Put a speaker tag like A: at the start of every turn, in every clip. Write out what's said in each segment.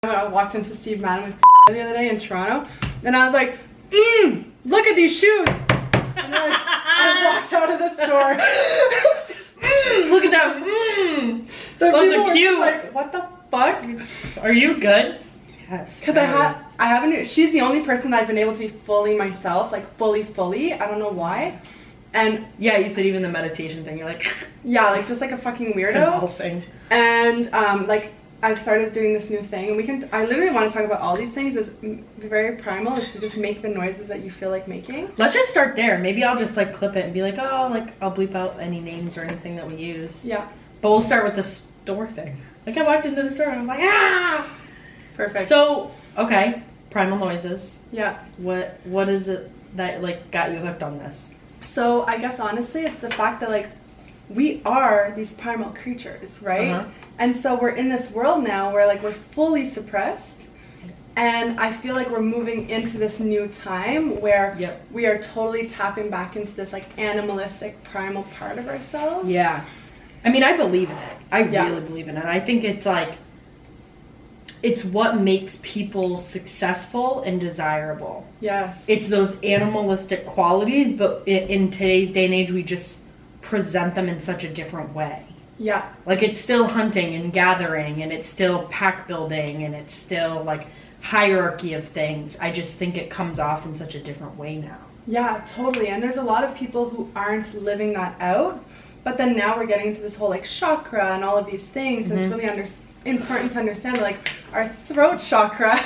A: I walked into Steve Madden the other day in Toronto, and I was like, look at these shoes. And I walked out of the store.
B: Look at them.
A: Those
B: are cute.
A: Like, what the fuck?
B: Are you good? Yes.
A: Because I haven't. She's the only person that I've been able to be fully myself, like fully. I don't know why. And
B: yeah, you said even the meditation thing. You're like,
A: yeah, like just like a fucking weirdo.
B: Convulsing.
A: And like I've started doing this new thing, and I literally want to talk about all these things. Is very primal, is to just make the noises that you feel like making.
B: Let's just start there. Maybe I'll just like clip it and be like, oh, like I'll bleep out any names or anything that we use.
A: Yeah.
B: But we'll start with the store thing. Like I walked into the store and I was like, ah.
A: Perfect.
B: So okay, primal noises.
A: Yeah.
B: What is it that like got you hooked on this?
A: So I guess honestly, it's the fact that like we are these primal creatures, right? And so we're in this world now where like we're fully suppressed, and I feel like we're moving into this new time where we are totally tapping back into this like animalistic primal part of ourselves.
B: Yeah. I mean, I believe in it. I really believe in it. I think it's like, it's what makes people successful and desirable.
A: Yes.
B: It's those animalistic qualities, but in today's day and age, we just present them in such a different way.
A: Yeah.
B: Like it's still hunting and gathering, and it's still pack building, and it's still like hierarchy of things. I just think it comes off in such a different way now.
A: Yeah, totally. And there's a lot of people who aren't living that out, but then now we're getting into this whole like chakra and all of these things. And it's really important to understand like our throat chakra.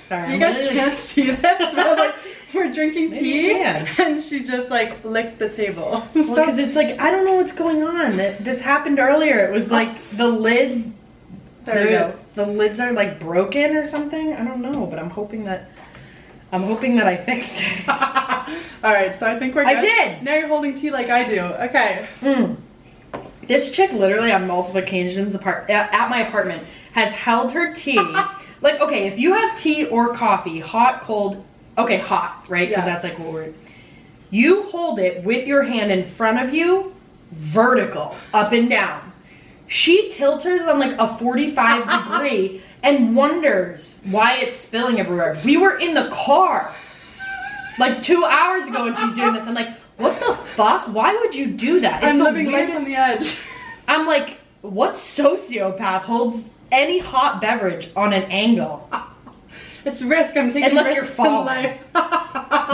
B: Sorry,
A: so you guys can't see this, but like we're drinking tea and she just like licked the table.
B: Well, because it's like, I don't know what's going on. This happened earlier. It was like the lid.
A: There we go.
B: The lids are like broken or something. I don't know, but I'm hoping that I fixed it.
A: All right, so I think we're good.
B: I did.
A: Now you're holding tea like I do. Okay.
B: This chick literally on multiple occasions at my apartment has held her tea. Like, okay, if you have tea or coffee, hot, cold, okay, hot, right? Because that's like what you hold it with your hand in front of you, vertical, up and down. She tilts hers on like a 45 degree and wonders why it's spilling everywhere. We were in the car like 2 hours ago and she's doing this. I'm like, what the fuck? Why would you do that? It's
A: I'm living life on the edge.
B: I'm like, what sociopath holds any hot beverage on an angle?
A: It's risk. I'm taking
B: unless
A: risks
B: you're falling.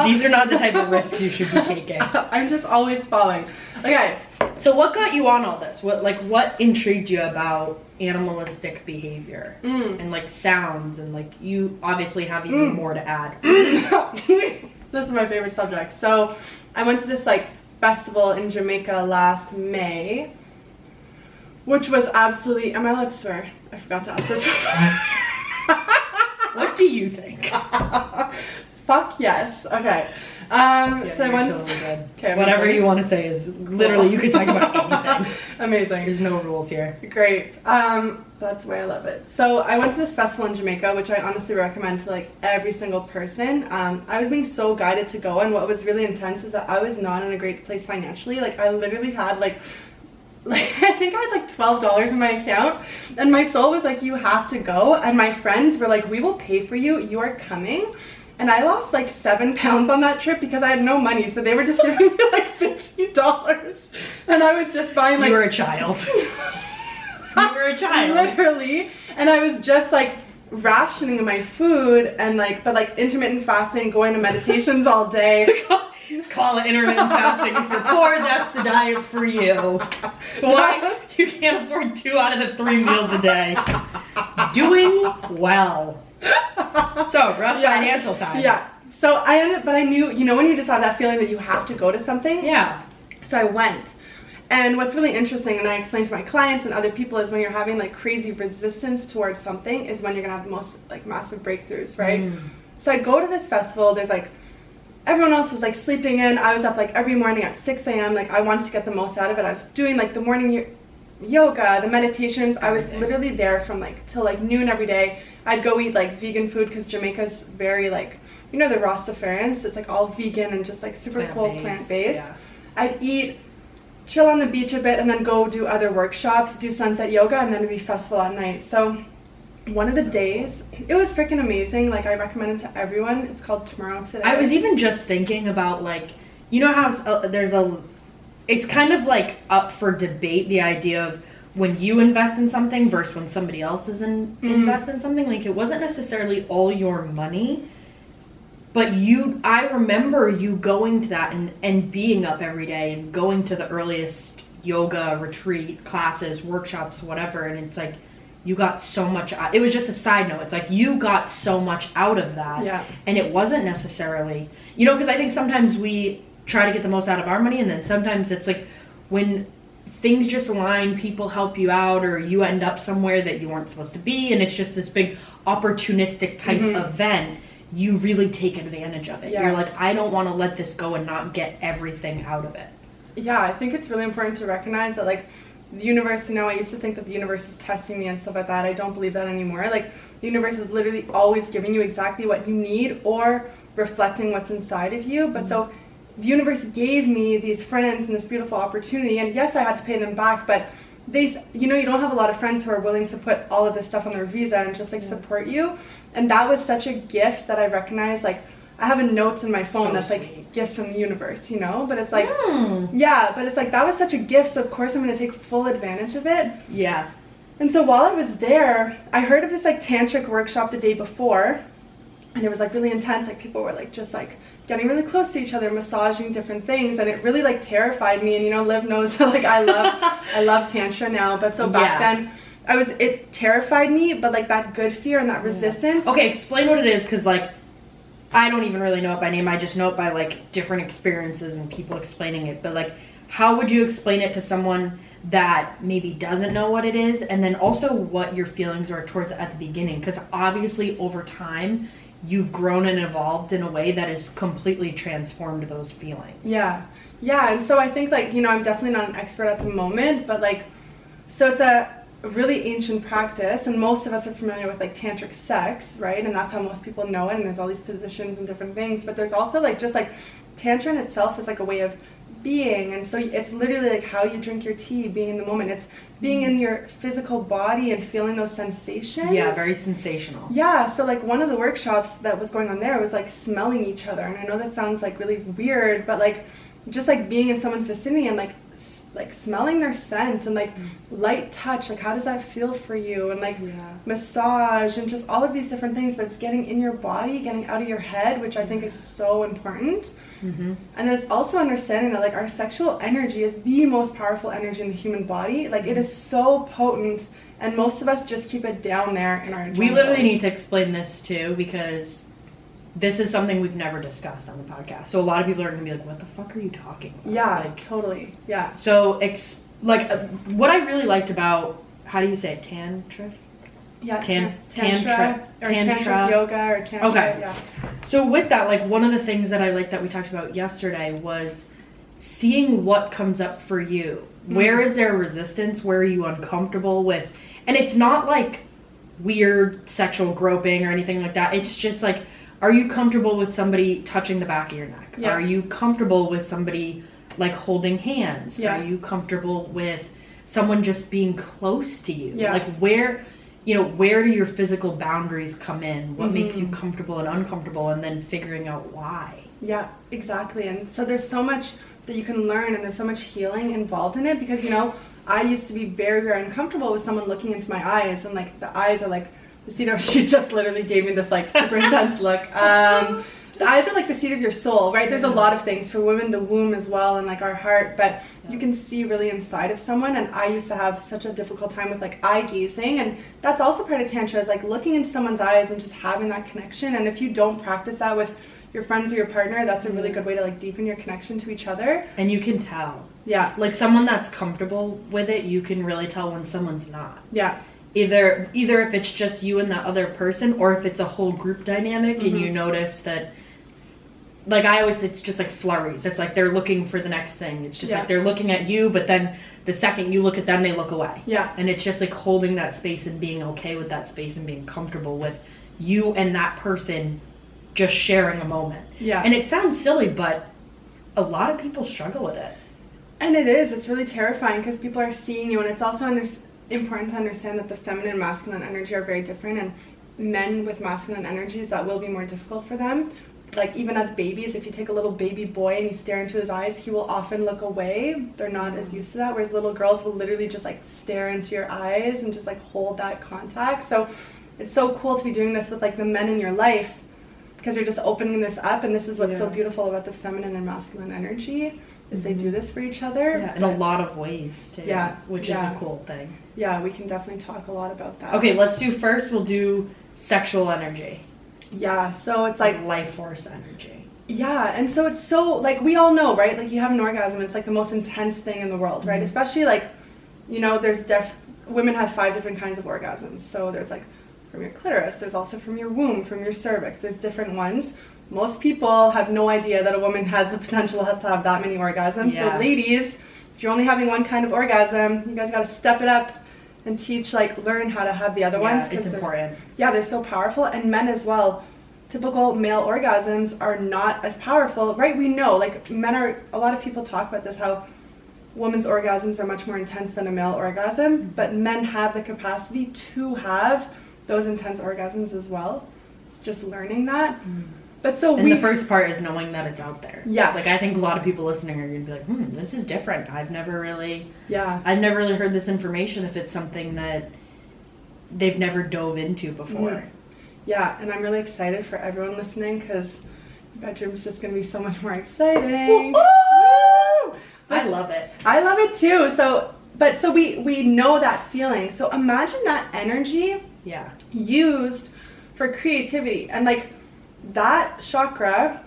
B: These are not the type of risks you should be taking.
A: I'm just always falling. Okay.
B: So what got you on all this? What intrigued you about animalistic behavior and like sounds, and like you obviously have even more to add.
A: This is my favorite subject. So I went to this like festival in Jamaica last May, which was absolutely, am I allowed to swear? I forgot to ask this.
B: What do you think?
A: Fuck yes. Okay. So I went.
B: Totally good.
A: Okay.
B: Whatever you want to say is literally, you could talk about anything.
A: Amazing.
B: There's no rules here.
A: Great. That's the way I love it. So I went to this festival in Jamaica, which I honestly recommend to like every single person. I was being so guided to go, and what was really intense is that I was not in a great place financially. Like I literally had like I think I had like $12 in my account, and my soul was like, you have to go. And my friends were like, we will pay for you, you are coming. And I lost like 7 pounds on that trip because I had no money, so they were just giving me like $50, and I was just buying like,
B: you were a child. You were a child,
A: literally. And I was just like rationing my food and like, but like intermittent fasting, going to meditations all day.
B: Call it intermittent fasting for poor. That's the diet for you. Why? You can't afford 2 out of the 3 meals a day. Doing well. So rough financial time.
A: Yeah. So I ended up, but I knew, you know, when you just have that feeling that you have to go to something.
B: Yeah.
A: So I went. And what's really interesting, and I explain to my clients and other people, is when you're having like crazy resistance towards something is when you're gonna have the most like massive breakthroughs, right? So I go to this festival, there's like, everyone else was like sleeping in. I was up like every morning at 6 a.m. Like I wanted to get the most out of it. I was doing like the morning yoga, the meditations. I was literally there from like till like noon every day. I'd go eat like vegan food because Jamaica's very like, you know, the Rastafarians. It's like all vegan and just like super cool plant-based. Yeah. I'd eat, chill on the beach a bit, and then go do other workshops, do sunset yoga, and then it'd be festival at night. So one of the days, it was freaking amazing. Like, I recommend it to everyone. It's called Tomorrow Today.
B: I was even just thinking about, like, you know how it's kind of like up for debate, the idea of when you invest in something versus when somebody else is invest in something. Like, it wasn't necessarily all your money, but I remember you going to that and being up every day and going to the earliest yoga retreat classes, workshops, whatever, and it's like you got so much out. It was just a side note. It's like you got so much out of that.
A: Yeah.
B: And it wasn't necessarily, you know, because I think sometimes we try to get the most out of our money, and then sometimes it's like when things just align, people help you out, or you end up somewhere that you weren't supposed to be, and it's just this big opportunistic type event, you really take advantage of it. Yes. You're like, I don't want to let this go and not get everything out of it.
A: Yeah, I think it's really important to recognize that, like, the universe, you know, I used to think that the universe is testing me and stuff like that. I don't believe that anymore. Like, the universe is literally always giving you exactly what you need or reflecting what's inside of you. But so the universe gave me these friends and this beautiful opportunity, and yes, I had to pay them back, but they, you know, you don't have a lot of friends who are willing to put all of this stuff on their visa and just like support you. And that was such a gift that I recognized. Like, I have a notes in my phone so that's sweet. Like gifts from the universe, you know, but it's like yeah, but it's like that was such a gift, so of course I'm going to take full advantage of it.
B: Yeah.
A: And so while I was there, I heard of this like tantric workshop the day before, and it was like really intense. Like, people were like just like getting really close to each other, massaging different things, and it really like terrified me. And, you know, Liv knows that like I love tantra now, but so back then it terrified me, but like that good fear and that resistance.
B: Okay, explain what it is, because like I don't even really know it by name. I just know it by like different experiences and people explaining it. But like, how would you explain it to someone that maybe doesn't know what it is, and then also what your feelings are towards it at the beginning? Because obviously over time you've grown and evolved in a way that has completely transformed those feelings.
A: Yeah, and so I think, like, you know, I'm definitely not an expert at the moment, but like, so it's a really ancient practice, and most of us are familiar with like tantric sex, right? And that's how most people know it, and there's all these positions and different things, but there's also like just like tantra in itself is like a way of being. And so it's literally like how you drink your tea, being in the moment. It's being in your physical body and feeling those sensations.
B: Yeah, very sensational.
A: Yeah, so like one of the workshops that was going on there was like smelling each other, and I know that sounds like really weird, but like just like being in someone's vicinity and like smelling their scent and like light touch, like how does that feel for you, and like massage and just all of these different things, but it's getting in your body, getting out of your head, which I think is so important. And then it's also understanding that like our sexual energy is the most powerful energy in the human body. Like, it is so potent, and most of us just keep it down there in our genitals.
B: We literally need to explain this too, because this is something we've never discussed on the podcast. So a lot of people are going to be like, what the fuck are you talking about?
A: Yeah,
B: like,
A: totally. Yeah.
B: So what I really liked about, how do you say it? Tantra?
A: Yeah,
B: tantra
A: yoga or tantra.
B: Okay.
A: Yeah.
B: So with that, like, one of the things that I liked that we talked about yesterday was seeing what comes up for you. Where is there resistance? Where are you uncomfortable with? And it's not like weird sexual groping or anything like that. It's just like, are you comfortable with somebody touching the back of your neck?
A: Yeah.
B: Are you comfortable with somebody like holding hands?
A: Yeah.
B: Are you comfortable with someone just being close to you?
A: Yeah.
B: Like, where do your physical boundaries come in? What makes you comfortable and uncomfortable, and then figuring out why? Yeah,
A: exactly. And so there's so much that you can learn, and there's so much healing involved in it, because, you know, I used to be very, very uncomfortable with someone looking into my eyes, and like the eyes are like the seat of, she just literally gave me this like super intense look. The eyes are like the seat of your soul, right? There's a lot of things for women, the womb as well, and like our heart, but you can see really inside of someone. And I used to have such a difficult time with like eye gazing, and that's also part of tantra, is like looking into someone's eyes and just having that connection. And if you don't practice that with your friends or your partner, that's a really good way to like deepen your connection to each other.
B: And you can tell.
A: Yeah.
B: Like, someone that's comfortable with it, you can really tell when someone's not.
A: Yeah.
B: Either if it's just you and that other person, or if it's a whole group dynamic and you notice that, like, it's just like flurries. It's like they're looking for the next thing. It's just like they're looking at you, but then the second you look at them, they look away.
A: Yeah.
B: And it's just like holding that space and being okay with that space and being comfortable with you and that person just sharing a moment.
A: Yeah.
B: And it sounds silly, but a lot of people struggle with it.
A: And it is. It's really terrifying, because people are seeing you, and it's also important to understand that the feminine and masculine energy are very different, and men with masculine energies, that will be more difficult for them. Like even as babies, if you take a little baby boy and you stare into his eyes, he will often look away. They're not as used to that, whereas little girls will literally just like stare into your eyes and just like hold that contact. So it's so cool to be doing this with like the men in your life, because you're just opening this up, and this is what's so beautiful about the feminine and masculine energy, is they do this for each other.
B: Yeah, in a lot of ways too. Yeah, which is a cool thing.
A: Yeah, we can definitely talk a lot about that.
B: Okay, we'll do sexual energy.
A: Yeah, so it's like
B: life force energy.
A: Yeah, and so it's so, like, we all know, right? Like, you have an orgasm, it's like the most intense thing in the world, right? Especially like, you know, there's women have 5 different kinds of orgasms. So there's like from your clitoris, there's also from your womb, from your cervix, there's different ones. Most people have no idea that a woman has the potential to have that many orgasms. So ladies, if you're only having one kind of orgasm, you guys got to step it up and teach, like, learn how to have the other ones.
B: It's important.
A: They're so powerful. And men as well. Typical male orgasms are not as powerful, right? We know, like, a lot of people talk about this, how women's orgasms are much more intense than a male orgasm, but men have the capacity to have those intense orgasms as well. It's just learning that. But so
B: the first part is knowing that it's out there.
A: Yeah.
B: Like, I think a lot of people listening are going to be like, this is different. I've never really heard this information if it's something that they've never dove into before.
A: Yeah, and I'm really excited for everyone listening, because the bedroom's just going to be so much more exciting.
B: Woo! I love it.
A: I love it too. So we know that feeling. So imagine that energy used for creativity. And like, that chakra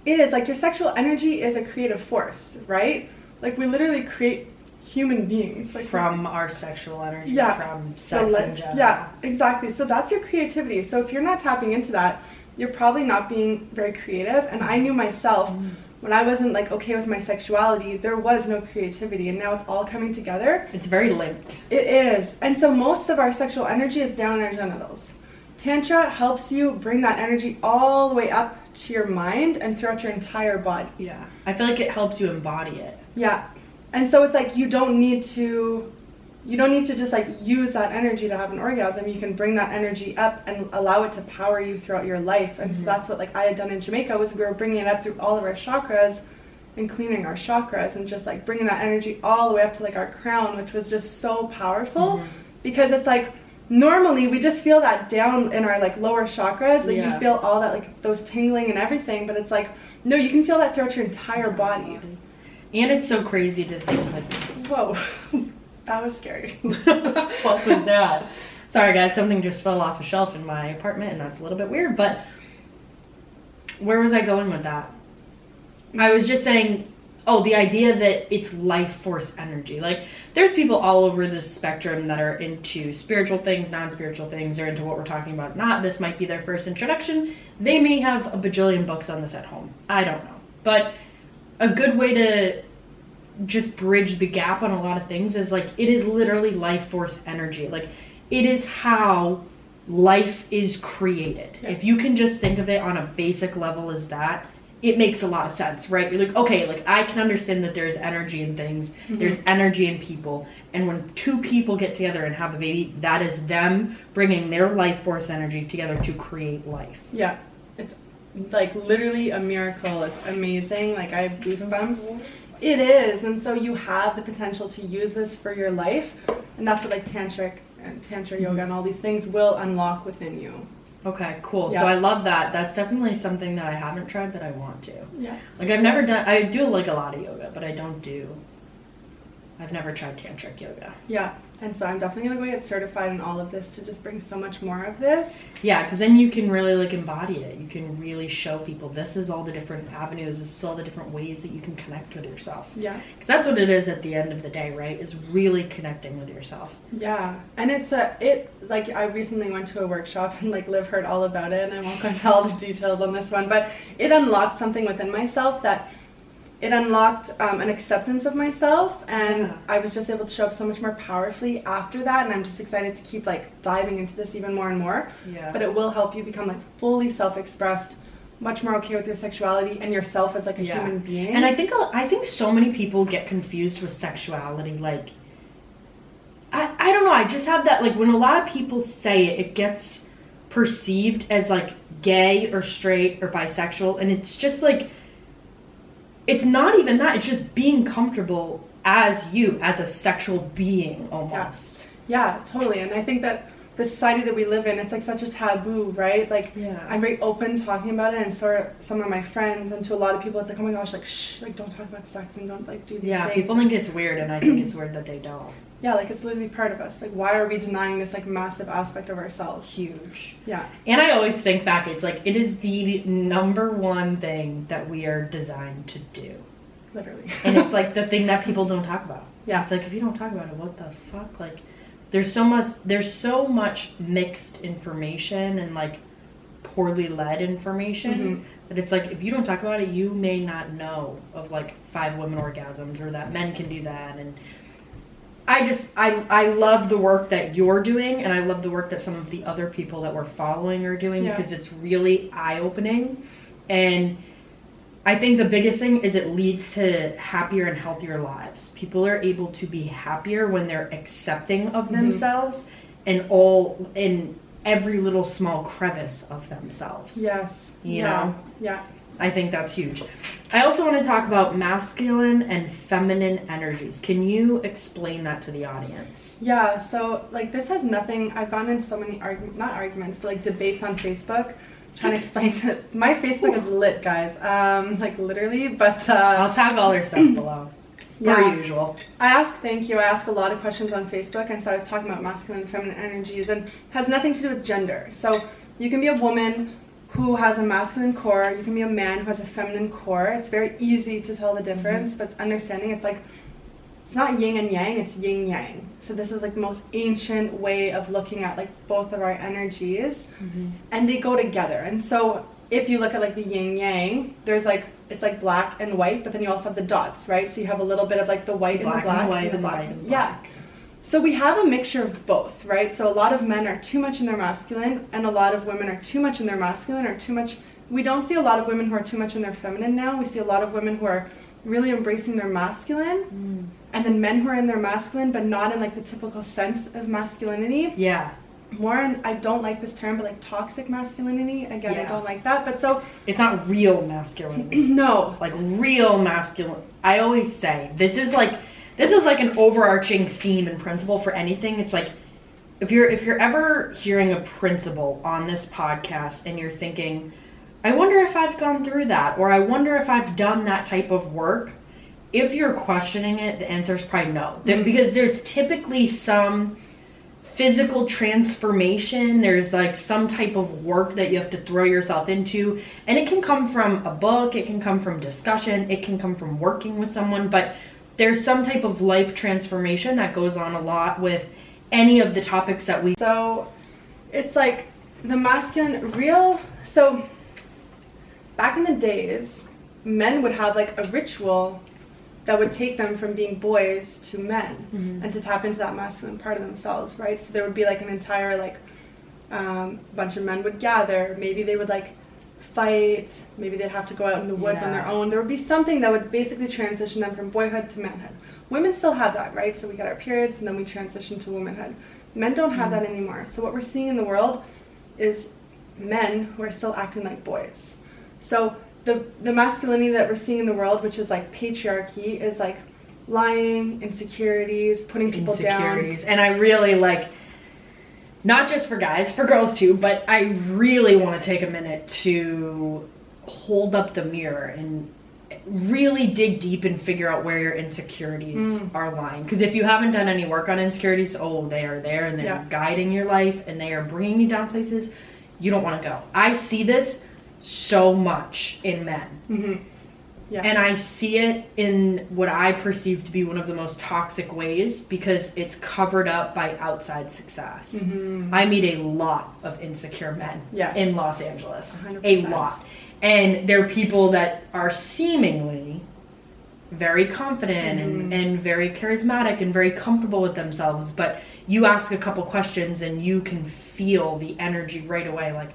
A: is like, your sexual energy is a creative force, right? Like, we literally create human beings, like,
B: from our sexual energy, from sex in general.
A: Yeah, exactly. So that's your creativity. So if you're not tapping into that, you're probably not being very creative. And I knew myself, when I wasn't like okay with my sexuality, there was no creativity, and now it's all coming together.
B: It's very linked.
A: It is. And so most of our sexual energy is down in our genitals. Tantra helps you bring that energy all the way up to your mind and throughout your entire body.
B: Yeah. I feel like it helps you embody it.
A: Yeah. And so it's like, you don't need to just like use that energy to have an orgasm. You can bring that energy up and allow it to power you throughout your life. And so that's what like I had done in Jamaica, was we were bringing it up through all of our chakras and cleaning our chakras and just like bringing that energy all the way up to like our crown, which was just so powerful, because it's like, normally we just feel that down in our like lower chakras, like you feel all that, like those tingling and everything, but it's like, no, you can feel that throughout your entire body.
B: And it's so crazy to think like,
A: whoa, that was scary.
B: What was that? Sorry guys, something just fell off a shelf in my apartment, and that's a little bit weird, but where was I going with that? I was just saying, the idea that it's life force energy. Like, there's people all over the spectrum that are into spiritual things, non-spiritual things, or into what we're talking about. This might be their first introduction. They may have a bajillion books on this at home. I don't know. But a good way to just bridge the gap on a lot of things is like, it is literally life force energy. Like, it is how life is created. If you can just think of it on a basic level as that, it makes a lot of sense, right? You're like, okay, like, I can understand that there's energy in things, there's energy in people, and when 2 people get together and have a baby, that is them bringing their life force energy together to create life.
A: Yeah, it's like literally a miracle. It's amazing. Like, I have goosebumps. It is. And so you have the potential to use this for your life, and that's what like tantra yoga and all these things will unlock within you.
B: Okay, cool. So I love that. That's definitely something that I haven't tried that I want to.
A: Yeah.
B: Like, I've never done, I do like a lot of yoga, but I've never tried tantric yoga.
A: Yeah. And so I'm definitely going to go get certified in all of this to just bring so much more of this.
B: Yeah, because then you can really like embody it. You can really show people this is all the different avenues, this is all the different ways that you can connect with yourself.
A: Yeah.
B: Because that's what it is at the end of the day, right? Is really connecting with yourself.
A: Yeah. And like, I recently went to a workshop and like Liv heard all about it, and I won't go into all the details on this one, but it unlocked something within myself that it unlocked an acceptance of myself, and I was just able to show up so much more powerfully after that, and I'm just excited to keep like diving into this even more and more.
B: Yeah.
A: But it will help you become like fully self-expressed, much more okay with your sexuality and yourself as like a human being.
B: And I think so many people get confused with sexuality. Like, I don't I just have that, like, when a lot of people say it, it gets perceived as, like, gay or straight or bisexual, and it's just, like, it's not even that. It's just being comfortable as you, as a sexual being, almost.
A: Yeah, totally. And I think that the society that we live in, it's like such a taboo, right? Like, I'm very open talking about it, and so are some of my friends, and to a lot of people it's like, oh my gosh, like, shh, like, don't talk about sex and don't, like, do these things.
B: Yeah, people think it's weird, and I think it's weird that they don't.
A: Yeah, like, it's literally part of us. Like, why are we denying this, like, massive aspect of ourselves?
B: Huge.
A: Yeah.
B: And I always think back, it's like, it is the number one thing that we are designed to do.
A: Literally.
B: And it's like the thing that people don't talk about.
A: Yeah.
B: It's like, if you don't talk about it, what the fuck? Like, there's so much mixed information and, like, poorly led information that it's like, if you don't talk about it, you may not know of, like, 5 women orgasms, or that men can do that. And I love the work that you're doing, and I love the work that some of the other people that we're following are doing, because it's really eye-opening. And I think the biggest thing is it leads to happier and healthier lives. People are able to be happier when they're accepting of themselves and all in every little small crevice of themselves.
A: Yes.
B: You know?
A: Yeah.
B: I think that's huge. I also want to talk about masculine and feminine energies. Can you explain that to the audience?
A: Yeah, so, like, this has nothing, I've gone into so many not arguments, but, like, debates on Facebook, trying to explain to, my Facebook is lit, guys, like, literally, but,
B: I'll tag all their stuff below, per usual.
A: I ask a lot of questions on Facebook, and so I was talking about masculine and feminine energies, and it has nothing to do with gender. So, you can be a woman who has a masculine core, you can be a man who has a feminine core. It's very easy to tell the difference, but it's understanding, it's like, it's not yin and yang, it's yin yang. So this is, like, the most ancient way of looking at, like, both of our energies, and they go together. And so if you look at, like, the yin yang, there's, like, it's like black and white, but then you also have the dots, right? So you have a little bit of, like, the white and the black,
B: and the black.
A: Yeah. So we have a mixture of both, right? So a lot of men are too much in their masculine, and a lot of women are too much in their masculine, or too much. We don't see a lot of women who are too much in their feminine now. We see a lot of women who are really embracing their masculine, and then men who are in their masculine, but not in, like, the typical sense of masculinity.
B: Yeah.
A: More in, I don't like this term, but, like, toxic masculinity. Again, I don't like that. But so
B: it's not real masculinity.
A: No.
B: Like, real masculine. I always say this is like an overarching theme and principle for anything. It's like, if you're ever hearing a principle on this podcast and you're thinking, I wonder if I've gone through that, or I wonder if I've done that type of work, if you're questioning it, the answer is probably no. Because there's typically some physical transformation, there's, like, some type of work that you have to throw yourself into, and it can come from a book, it can come from discussion, it can come from working with someone, but there's some type of life transformation that goes on a lot with any of the topics that we...
A: So it's like the masculine, so back in the days, men would have, like, a ritual that would take them from being boys to men, and to tap into that masculine part of themselves, right? So there would be, like, an entire, like, bunch of men would gather. Maybe they would, like, fight. Maybe they'd have to go out in the woods on their own. There would be something that would basically transition them from boyhood to manhood. Women still have that, right? So we get our periods, and then we transition to womanhood. Men don't have that anymore. So what we're seeing in the world is men who are still acting like boys. So the masculinity that we're seeing in the world, which is, like, patriarchy, is, like, lying, insecurities, putting people down.
B: And I really, like, not just for guys, for girls too, but I really want to take a minute to hold up the mirror and really dig deep and figure out where your insecurities are lying. Because if you haven't done any work on insecurities, they are there, and they're guiding your life, and they are bringing you down places you don't want to go. I see this so much in men. And I see it in what I perceive to be one of the most toxic ways, because it's covered up by outside success. I meet a lot of insecure men in Los Angeles.
A: 100%.
B: A lot. And they're people that are seemingly very confident and very charismatic and very comfortable with themselves, but you ask a couple questions and you can feel the energy right away, like,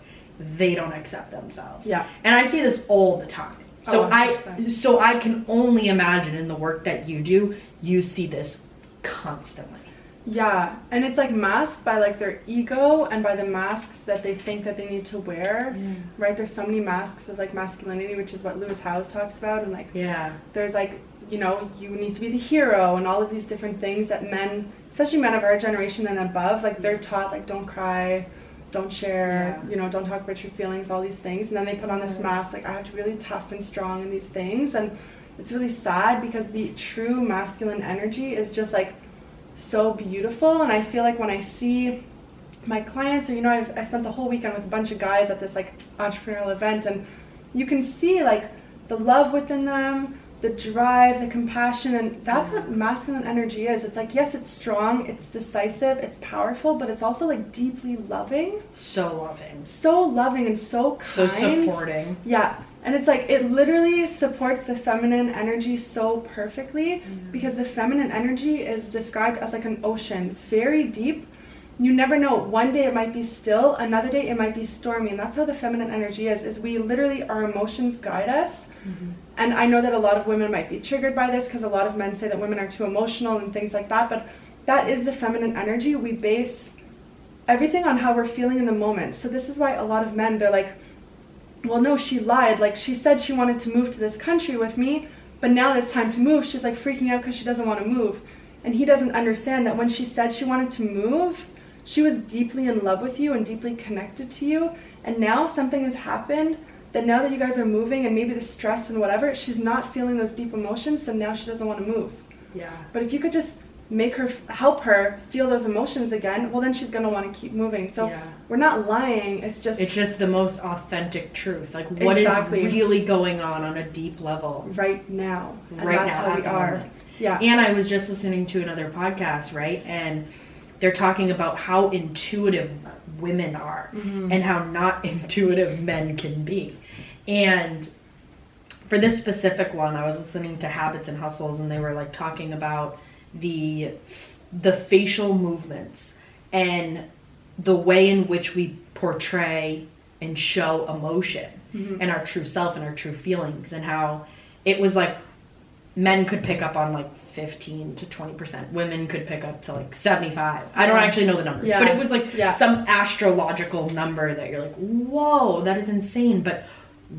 B: they don't accept themselves. And I see this all the time. So I can only imagine in the work that you do, you see this constantly.
A: Yeah, and it's like masked by like their ego and by the masks that they think that they need to wear, right? There's so many masks of like masculinity, which is what Lewis Howes talks about, and like there's like, you know, you need to be the hero and all of these different things that men, especially men of our generation and above, like they're taught like don't cry, don't share, you know, don't talk about your feelings, all these things, and then they put on this mask like I have to be really tough and strong in these things, and it's really sad because the true masculine energy is just like so beautiful. And I feel like when I see my clients, or you know, I spent the whole weekend with a bunch of guys at this like entrepreneurial event, and you can see like the love within them, the drive, the compassion, and that's what masculine energy is. It's like, yes, it's strong, it's decisive, it's powerful, but it's also like deeply loving.
B: So
A: loving and so kind.
B: So supporting.
A: Yeah. And it's like, it literally supports the feminine energy so perfectly, because the feminine energy is described as like an ocean, very deep. You never know. One day it might be still, another day it might be stormy. And that's how the feminine energy is we literally, our emotions guide us. And I know that a lot of women might be triggered by this because a lot of men say that women are too emotional and things like that. But that is the feminine energy. We base everything on how we're feeling in the moment. So this is why a lot of men, they're like, well, no, she lied. Like, she said she wanted to move to this country with me, but now that it's time to move, she's like freaking out because she doesn't want to move. And he doesn't understand that when she said she wanted to move, she was deeply in love with you and deeply connected to you. And now something has happened that now that you guys are moving and maybe the stress and whatever, she's not feeling those deep emotions, so now she doesn't want to move.
B: Yeah.
A: But if you could just help her feel those emotions again, well, then she's going to want to keep moving. So we're not lying. It's just
B: the most authentic truth. Like, what is really going on a deep level
A: right now. And
B: right
A: that's
B: now,
A: how we are.
B: Moment.
A: Yeah.
B: And I was just listening to another podcast, right? And they're talking about how intuitive women are and how not intuitive men can be. And for this specific one, I was listening to Habits and Hustles, and they were like talking about the facial movements and the way in which we portray and show emotion and our true self and our true feelings, and how it was like men could pick up on like 15 to 20%, women could pick up to like 75. I don't actually know the numbers, but it was like some astrological number that you're like, whoa, that is insane. But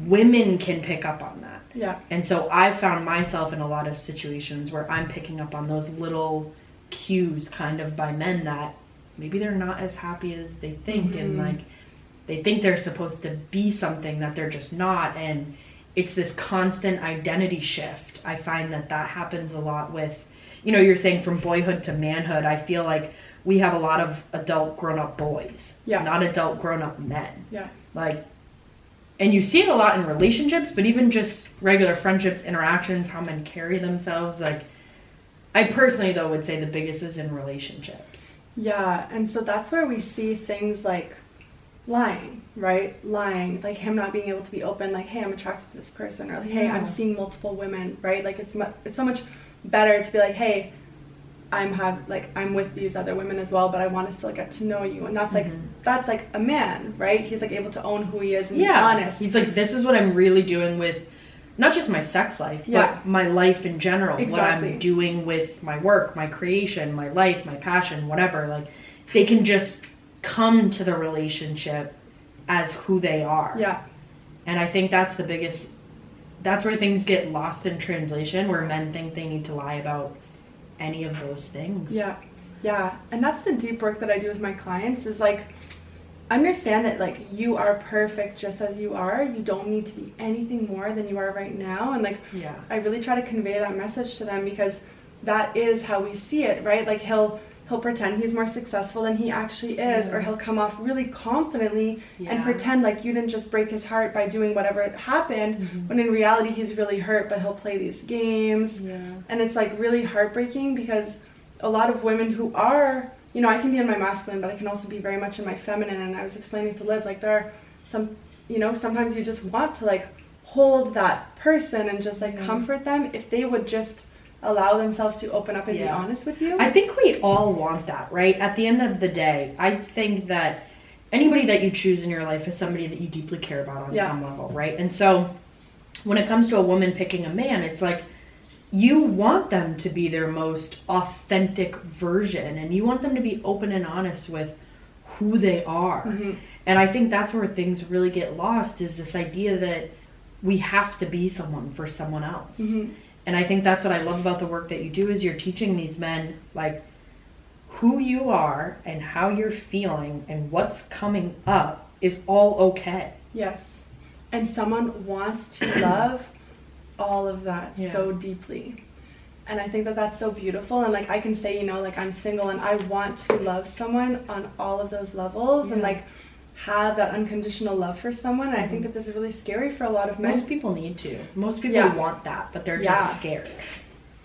B: women can pick up on that.
A: Yeah.
B: And so I found myself in a lot of situations where I'm picking up on those little cues kind of by men that maybe they're not as happy as they think, and like they think they're supposed to be something that they're just not. And it's this constant identity shift. I find that happens a lot with, you know, you're saying from boyhood to manhood. I feel like we have a lot of adult grown-up boys, not adult grown-up men.
A: Yeah.
B: Like, and you see it a lot in relationships, but even just regular friendships, interactions, how men carry themselves. Like, I personally, though, would say the biggest is in relationships.
A: Yeah, and so that's where we see things like lying, right? Lying, like him not being able to be open, like, hey, I'm attracted to this person, or like, hey, I'm seeing multiple women, right? Like, it's so much better to be like, hey, I'm with these other women as well, but I want to still get to know you. And that's like that's like a man, right? He's like able to own who he is and be honest.
B: He's like, this is what I'm really doing with not just my sex life, but my life in general. What I'm doing with my work, my creation, my life, my passion, whatever. Like, they can just come to the relationship as who they are.
A: Yeah.
B: And I think that's the biggest, that's where things get lost in translation, where men think they need to lie about any of those things.
A: Yeah. And that's the deep work that I do with my clients, is like, understand that like you are perfect just as you are. You don't need to be anything more than you are right now. And like, I really try to convey that message to them, because that is how we see it, right? Like he'll pretend he's more successful than he actually is, or he'll come off really confidently and pretend like you didn't just break his heart by doing whatever happened, when in reality he's really hurt, but he'll play these games. And it's like really heartbreaking, because a lot of women who are, you know, I can be in my masculine, but I can also be very much in my feminine. And I was explaining to Liv, like, there are some, you know, sometimes you just want to like hold that person and just like comfort them if they would just allow themselves to open up and be honest with you.
B: I think we all want that, right? At the end of the day, I think that anybody that you choose in your life is somebody that you deeply care about on some level, right? And so when it comes to a woman picking a man, it's like, you want them to be their most authentic version, and you want them to be open and honest with who they are.
A: Mm-hmm.
B: And I think that's where things really get lost, is this idea that we have to be someone for someone else.
A: Mm-hmm.
B: And I think that's what I love about the work that you do, is you're teaching these men, like, who you are and how you're feeling and what's coming up is all okay.
A: Yes. And someone wants to love all of that
B: Yeah.
A: so deeply. And I think that that's so beautiful. And like, I can say, you know, like, I'm single and I want to love someone on all of those levels, and like have that unconditional love for someone. And I think that this is really scary for a lot of men.
B: Most people need to. Most people
A: Yeah.
B: want that, but they're
A: Yeah.
B: just scared.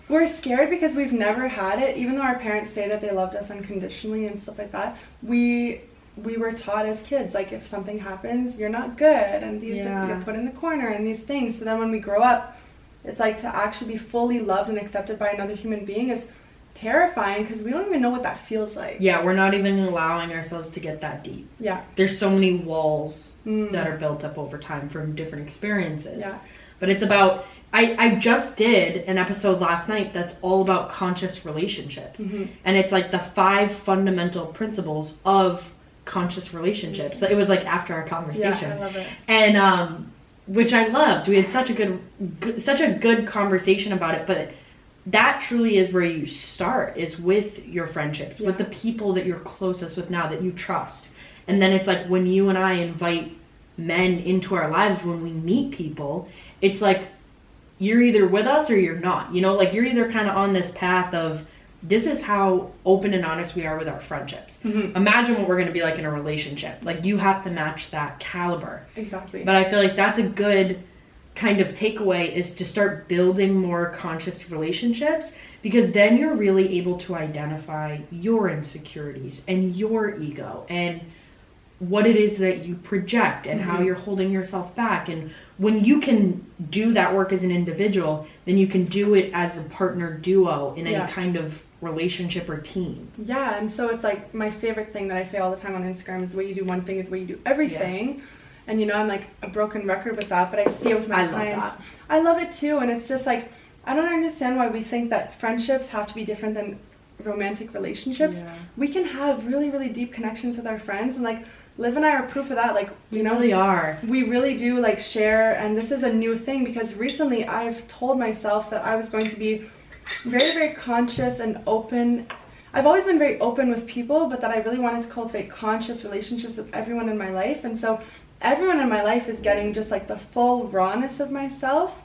A: We're scared because we've never had it. Even though our parents say that they loved us unconditionally and stuff like that, we were taught as kids, like, if something happens, you're not good, and these
B: Yeah.
A: you're put in the corner and these things. So then when we grow up, it's like, to actually be fully loved and accepted by another human being is terrifying, because we don't even know what that feels like.
B: Yeah, we're not even allowing ourselves to get that deep.
A: Yeah.
B: There's so many walls
A: Mm.
B: that are built up over time from different experiences.
A: Yeah.
B: But it's about, I just did an episode last night that's all about conscious relationships.
A: Mm-hmm.
B: And it's like the 5 fundamental principles of conscious relationships. So it was like after our conversation.
A: Yeah, I love it.
B: And which I loved. We had such a good conversation about it, but that truly is where you start, is with your friendships, with
A: Yeah.
B: the people that you're closest with now, that you trust. And then it's like, when you and I invite men into our lives, when we meet people, it's like, you're either with us or you're not. You know, like, you're either kind of on this path of, this is how open and honest we are with our friendships.
A: Mm-hmm.
B: Imagine what we're going to be like in a relationship. Like, you have to match that caliber.
A: Exactly.
B: But I feel like that's a good kind of takeaway, is to start building more conscious relationships, because then you're really able to identify your insecurities and your ego and what it is that you project and how you're holding yourself back. And when you can do that work as an individual, then you can do it as a partner duo in
A: Yeah.
B: any kind of relationship or team.
A: Yeah, and so it's like, my favorite thing that I say all the time on Instagram is, the way you do one thing is the way you do everything. And you know, I'm like a broken record with that, but I see it with my
B: I love
A: clients.
B: that.
A: I love it too, and it's just like, I don't understand why we think that friendships have to be different than romantic relationships.
B: Yeah.
A: We can have really, really deep connections with our friends, and like, Liv and I are proof of that. Like, you know,
B: really are.
A: we really do like share, and this is a new thing, because recently I've told myself that I was going to be very, very conscious and open. I've always been very open with people, but that I really wanted to cultivate conscious relationships with everyone in my life. And so everyone in my life is getting just like the full rawness of myself.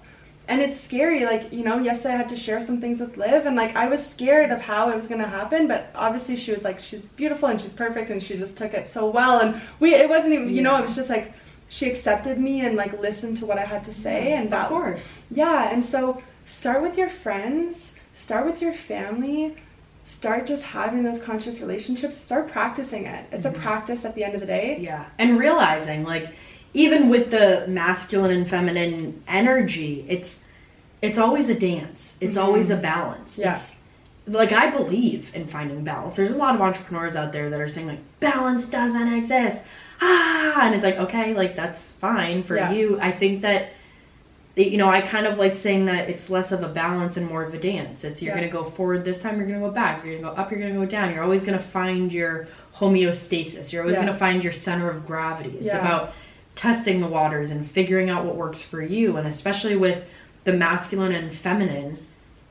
A: And it's scary. Like, you know, yesterday I had to share some things with Liv, and like, I was scared of how it was going to happen, but obviously she was like, she's beautiful and she's perfect, and she just took it so well. And it wasn't even, you know, it was just like, she accepted me and like listened to what I had to say. And that,
B: Of course.
A: yeah. And so start with your friends, start with your family, start just having those conscious relationships, start practicing it. It's a practice at the end of the day.
B: Yeah. And realizing, like, even with the masculine and feminine energy, it's always a dance. It's always a balance.
A: Yeah.
B: It's, like, I believe in finding balance. There's a lot of entrepreneurs out there that are saying, like, balance doesn't exist. And it's like, okay, like, that's fine for you. I think that, you know, I kind of like saying that it's less of a balance and more of a dance. It's, you're going to go forward this time, you're going to go back, you're going to go up, you're going to go down. You're always going to find your homeostasis. You're always going to find your center of gravity. It's about testing the waters and figuring out what works for you. And especially with the masculine and feminine,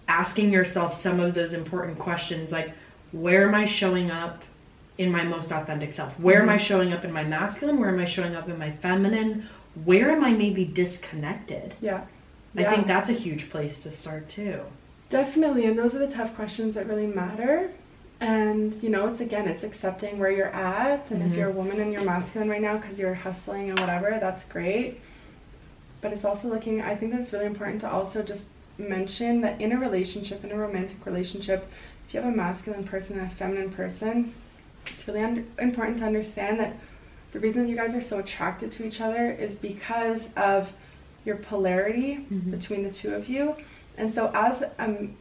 B: asking yourself some of those important questions, like, where am I showing up in my most authentic self? Where am I showing up in my masculine? Where am I showing up in my feminine? Where am I maybe disconnected?
A: Yeah.
B: I think that's a huge place to start too.
A: Definitely. And those are the tough questions that really matter. And, you know, it's accepting where you're at. And if you're a woman and you're masculine right now because you're hustling and whatever, that's great. But it's also looking, I think that it's really important to also just mention that in a relationship, in a romantic relationship, if you have a masculine person and a feminine person, it's really important to understand that the reason that you guys are so attracted to each other is because of your polarity between the two of you. And so as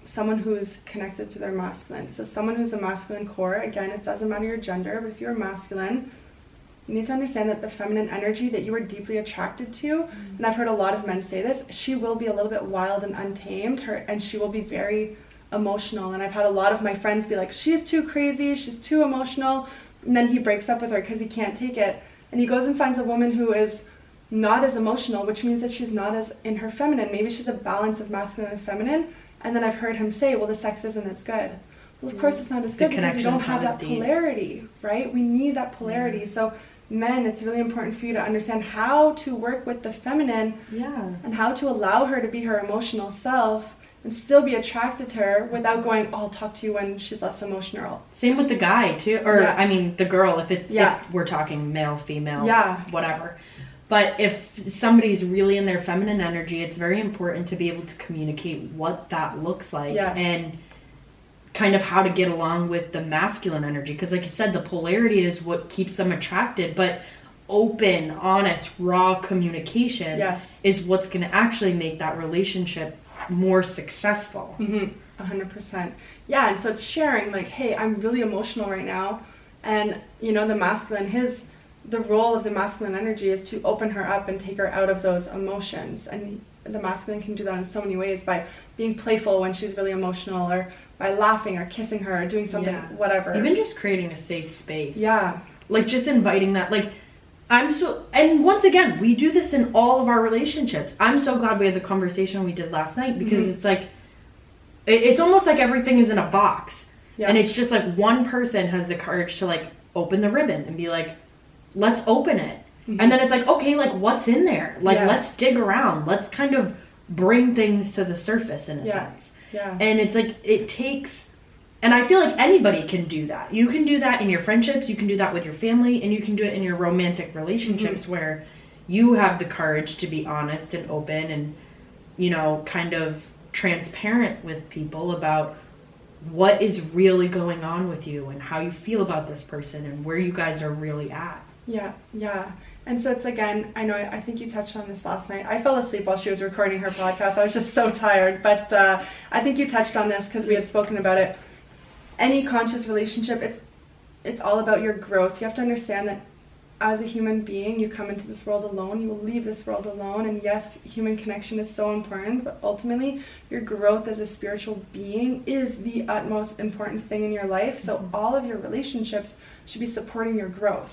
A: someone who's connected to their masculine, so someone who's a masculine core, again, it doesn't matter your gender, but if you're masculine, you need to understand that the feminine energy that you are deeply attracted to, and I've heard a lot of men say this, she will be a little bit wild and untamed, and she will be very emotional. And I've had a lot of my friends be like, she's too crazy, she's too emotional, and then he breaks up with her because he can't take it, and he goes and finds a woman who is not as emotional, which means that she's not as in her feminine. Maybe she's a balance of masculine and feminine. And then I've heard him say, well, the sex isn't as good. Well, of course it's not as good because you don't have that polarity, right? We need that polarity. So men, it's really important for you to understand how to work with the feminine, and how to allow her to be her emotional self and still be attracted to her without going, oh, I'll talk to you when she's less emotional.
B: Same with the guy too, or I mean the girl, if we're talking male, female, whatever. But if somebody's really in their feminine energy, it's very important to be able to communicate what that looks like, and kind of how to get along with the masculine energy. Because like you said, the polarity is what keeps them attracted, but open, honest, raw communication is what's going to actually make that relationship more successful.
A: 100%. Yeah, and so it's sharing, like, hey, I'm really emotional right now, and you know, the masculine, the role of the masculine energy is to open her up and take her out of those emotions. And the masculine can do that in so many ways, by being playful when she's really emotional, or by laughing or kissing her or doing something, whatever.
B: Even just creating a safe space.
A: Yeah.
B: Like just inviting that, like, and once again, we do this in all of our relationships. I'm so glad we had the conversation we did last night, because it's like, it's almost like everything is in a box. And it's just like one person has the courage to like open the ribbon and be like, let's open it. And then it's like, okay, like what's in there? Like, let's dig around. Let's kind of bring things to the surface in a sense. And it's like, it takes, and I feel like anybody can do that. You can do that in your friendships, you can do that with your family, and you can do it in your romantic relationships where you have the courage to be honest and open and, you know, kind of transparent with people about what is really going on with you and how you feel about this person and where you guys are really at.
A: Yeah. And so it's, again, I think you touched on this last night. I fell asleep while she was recording her podcast. I was just so tired. But I think you touched on this because we had spoken about it. Any conscious relationship, it's all about your growth. You have to understand that as a human being, you come into this world alone. You will leave this world alone. And yes, human connection is so important. But ultimately, your growth as a spiritual being is the utmost important thing in your life. So all of your relationships should be supporting your growth.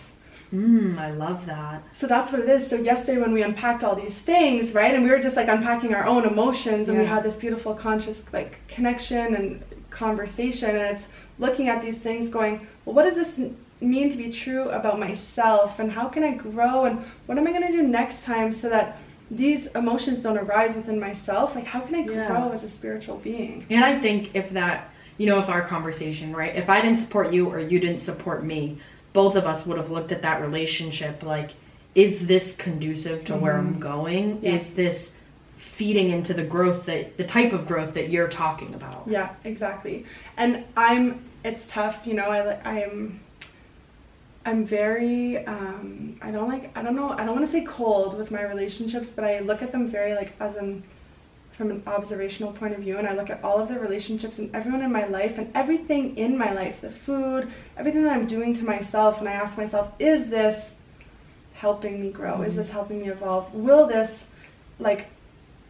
B: I love that.
A: So that's what it is. So yesterday when we unpacked all these things, right, and we were just like unpacking our own emotions, and we had this beautiful conscious like connection and conversation, and it's looking at these things going, well, what does this mean to be true about myself, and how can I grow, and what am I going to do next time so that these emotions don't arise within myself? Like, how can I grow as a spiritual being?
B: And I think if that, you know, if our conversation, right, if I didn't support you or you didn't support me, both of us would have looked at that relationship like, is this conducive to where I'm going? Is this feeding into the growth, the type of growth that you're talking about?
A: Yeah, exactly. And it's tough, you know, I'm very, I don't want to say cold with my relationships, but I look at them very like from an observational point of view, and I look at all of the relationships and everyone in my life and everything in my life, the food, everything that I'm doing to myself, and I ask myself, is this helping me grow? Is this helping me evolve? Will this like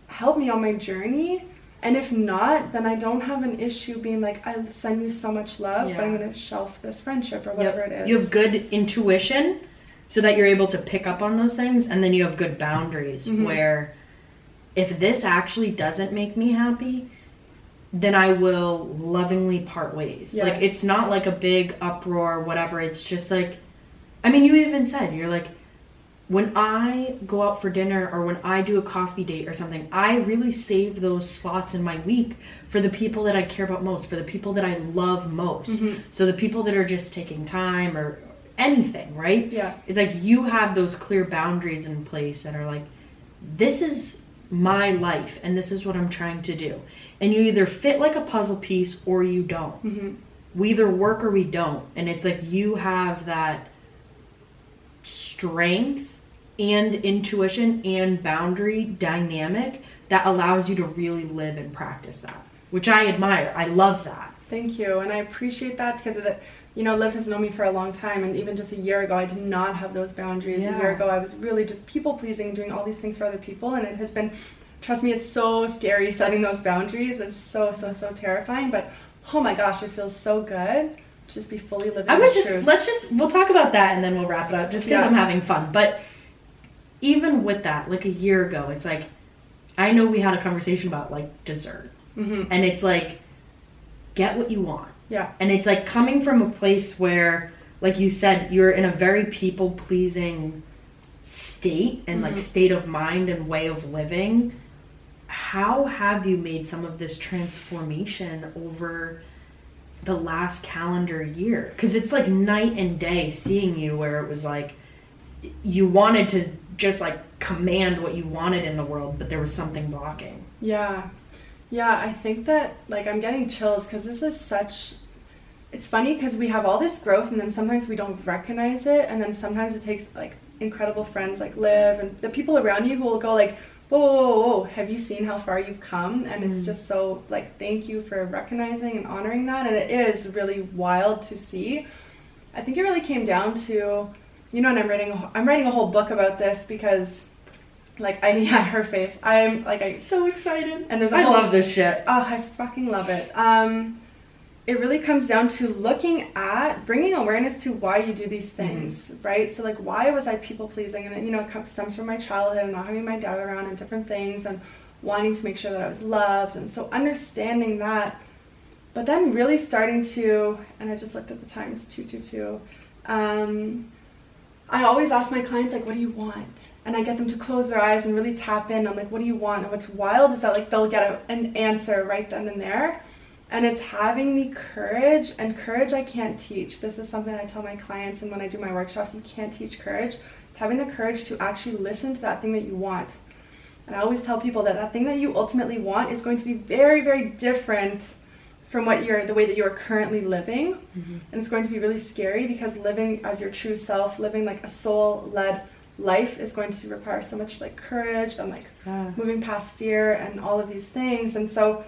A: help me on my journey? And if not, then I don't have an issue being like, I send you so much love, but I'm going to shelf this friendship or whatever it is.
B: You have good intuition so that you're able to pick up on those things, and then you have good boundaries where if this actually doesn't make me happy, then I will lovingly part ways. Like, it's not like a big uproar or whatever. It's just like, I mean, you even said, you're like, when I go out for dinner or when I do a coffee date or something, I really save those slots in my week for the people that I care about most, for the people that I love most. So the people that are just taking time or anything, right?
A: Yeah.
B: It's like you have those clear boundaries in place that are like, this is my life and this is what I'm trying to do. And you either fit like a puzzle piece or you don't. We either work or we don't. And it's like you have that strength and intuition and boundary dynamic that allows you to really live and practice that, which I admire. I love that.
A: Thank you. And I appreciate that because you know, Liv has known me for a long time, and even just a year ago, I did not have those boundaries.
B: Yeah.
A: A year ago, I was really just people-pleasing, doing all these things for other people, and it has been, trust me, it's so scary setting those boundaries. It's so, so, so terrifying, but oh my gosh, it feels so good to just be fully living truth.
B: We'll talk about that and then we'll wrap it up, just because I'm having fun. But even with that, like a year ago, it's like, I know we had a conversation about like dessert, and it's like, get what you want.
A: Yeah.
B: And it's like coming from a place where, like you said, you're in a very people-pleasing state and like state of mind and way of living. How have you made some of this transformation over the last calendar year? Because it's like night and day seeing you, where it was like you wanted to just like command what you wanted in the world, but there was something blocking.
A: Yeah, I think that, like, I'm getting chills because this is such, it's funny because we have all this growth and then sometimes we don't recognize it, and then sometimes it takes, like, incredible friends like Liv and the people around you who will go, like, whoa, have you seen how far you've come? And it's just so, like, thank you for recognizing and honoring that, and it is really wild to see. I think it really came down to, you know, and I'm writing a whole book about this because, like, her face. I'm so excited. And
B: I love this shit.
A: Oh, I fucking love it. It really comes down to bringing awareness to why you do these things, right? So, like, why was I people pleasing? And, you know, it stems from my childhood and not having my dad around and different things and wanting to make sure that I was loved. And so understanding that, but then really starting to, and I just looked at the time, it's 2:22. I always ask my clients, like, what do you want? And I get them to close their eyes and really tap in. I'm like, what do you want? And what's wild is that, like, they'll get an answer right then and there. And it's having the courage, and courage I can't teach. This is something I tell my clients, and when I do my workshops, you can't teach courage. It's having the courage to actually listen to that thing that you want. And I always tell people that that thing that you ultimately want is going to be very, very different from the way that you are currently living. And it's going to be really scary because living as your true self, living like a soul-led life is going to require so much like courage and like moving past fear and all of these things. And so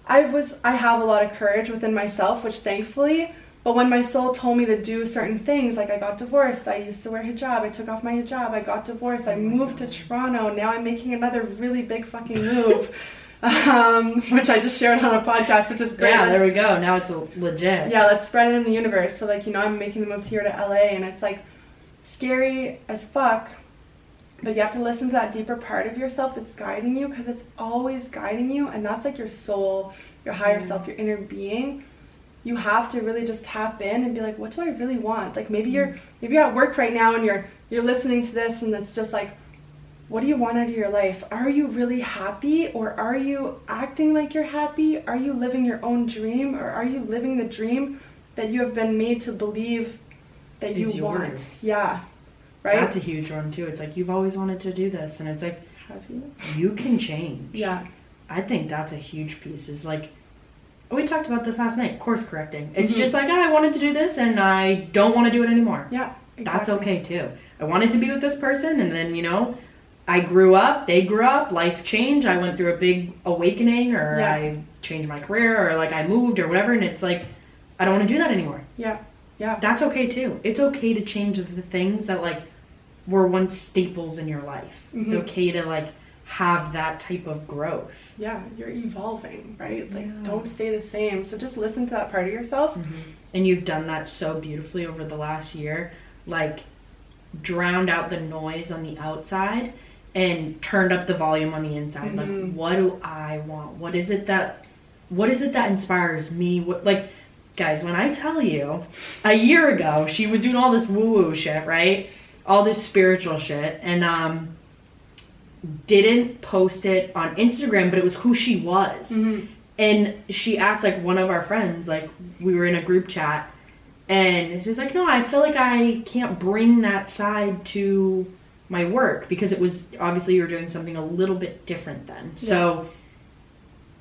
A: I have a lot of courage within myself, which thankfully, but when my soul told me to do certain things, like I got divorced, I used to wear hijab, I took off my hijab, I got divorced, I moved to Toronto, now I'm making another really big fucking move. Which I just shared on a podcast, which is great.
B: Yeah, there we go. Now it's legit.
A: Yeah, let's spread it in the universe. So, like, you know, I'm making the move here to LA, and it's like scary as fuck, but you have to listen to that deeper part of yourself that's guiding you, because it's always guiding you, and that's like your soul, your higher self, your inner being. You have to really just tap in and be like, what do I really want? Like, maybe you're at work right now and you're listening to this, and it's just like, what do you want out of your life? Are you really happy, or are you acting like you're happy? Are you living your own dream, or are you living the dream that you have been made to believe that you want? Yeah, right?
B: That's a huge one too. It's like, you've always wanted to do this, and it's like,
A: have you?
B: You can change.
A: Yeah.
B: I think that's a huge piece. Is like, we talked about this last night, course correcting. It's just like, I wanted to do this and I don't want to do it anymore.
A: Yeah, exactly.
B: That's okay too. I wanted to be with this person, and then, you know, I grew up, they grew up, life changed, I went through a big awakening, or I changed my career, or like I moved or whatever, and it's like, I don't want to do that anymore.
A: Yeah.
B: That's okay too. It's okay to change the things that like were once staples in your life. It's okay to like have that type of growth.
A: Yeah, you're evolving, right? Like, don't stay the same. So just listen to that part of yourself.
B: And you've done that so beautifully over the last year, like drowned out the noise on the outside and turned up the volume on the inside. Like, what do I want? What is it that inspires me? What, like, guys, when I tell you, a year ago, she was doing all this woo-woo shit, right? All this spiritual shit, and didn't post it on Instagram, but it was who she was. And she asked, like, one of our friends, like, we were in a group chat, and she's like, no, I feel like I can't bring that side to my work, because it was, obviously you were doing something a little bit different then. So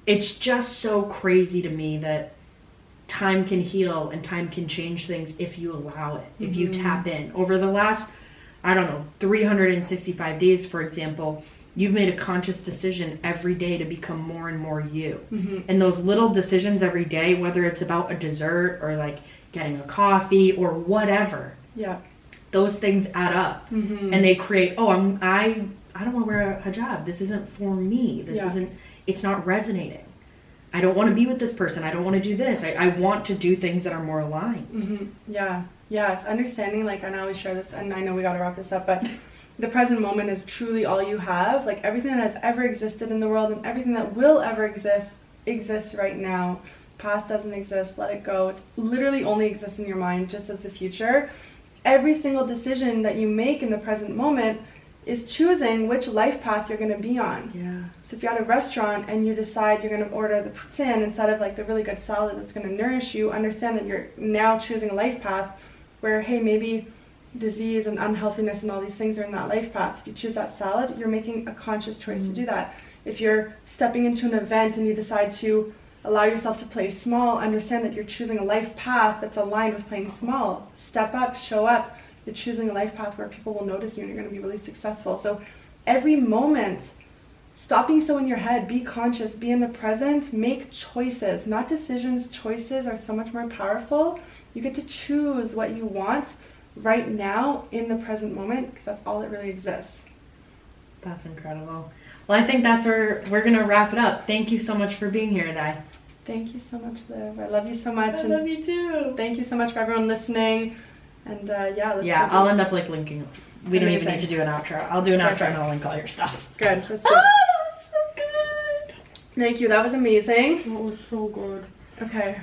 B: it's just so crazy to me that time can heal and time can change things if you allow it, if you tap in. Over the last, 365 days, for example, you've made a conscious decision every day to become more and more you. And those little decisions every day, whether it's about a dessert or like getting a coffee, or whatever.
A: Yeah.
B: Those things add up,
A: Mm-hmm.
B: and they create. Oh, I don't want to wear a hijab. This isn't for me. This
A: Yeah.
B: isn't. It's not resonating. I don't want to be with this person. I don't want to do this. I want to do things that are more aligned.
A: Mm-hmm. Yeah. Yeah. It's understanding, like, and I always share this, and I know we got to wrap this up, but the present moment is truly all you have. Like, everything that has ever existed in the world and everything that will ever exist exists right now. Past doesn't exist. Let it go. It's literally only exists in your mind, just as the future. Every single decision that you make in the present moment is choosing which life path you're going to be on.
B: Yeah.
A: So if you're at a restaurant and you decide you're going to order the poutine instead of like the really good salad that's going to nourish you, understand that you're now choosing a life path where, hey, maybe disease and unhealthiness and all these things are in that life path. If you choose that salad, you're making a conscious choice to do that. If you're stepping into an event and you decide to allow yourself to play small, understand that you're choosing a life path that's aligned with playing small. Step up, show up. You're choosing a life path where people will notice you and you're going to be really successful. So every moment, stop being so in your head, be conscious, be in the present, make choices, not decisions. Choices are so much more powerful. You get to choose what you want right now in the present moment, because that's all that really exists.
B: That's incredible. Well, I think that's where we're going to wrap it up. Thank you so much for being here today.
A: Thank you so much, Liv. I love you so much.
B: I love you too.
A: Thank you so much for everyone listening. And let's
B: I'll end up like linking. We don't even
A: Amazing.
B: need to do an outro. I'll do an outro and
A: Perfect.
B: I'll link all your stuff.
A: Good. Let's do
B: Ah,
A: it.
B: that was so good.
A: Thank you. That was amazing.
B: That was so good.
A: Okay.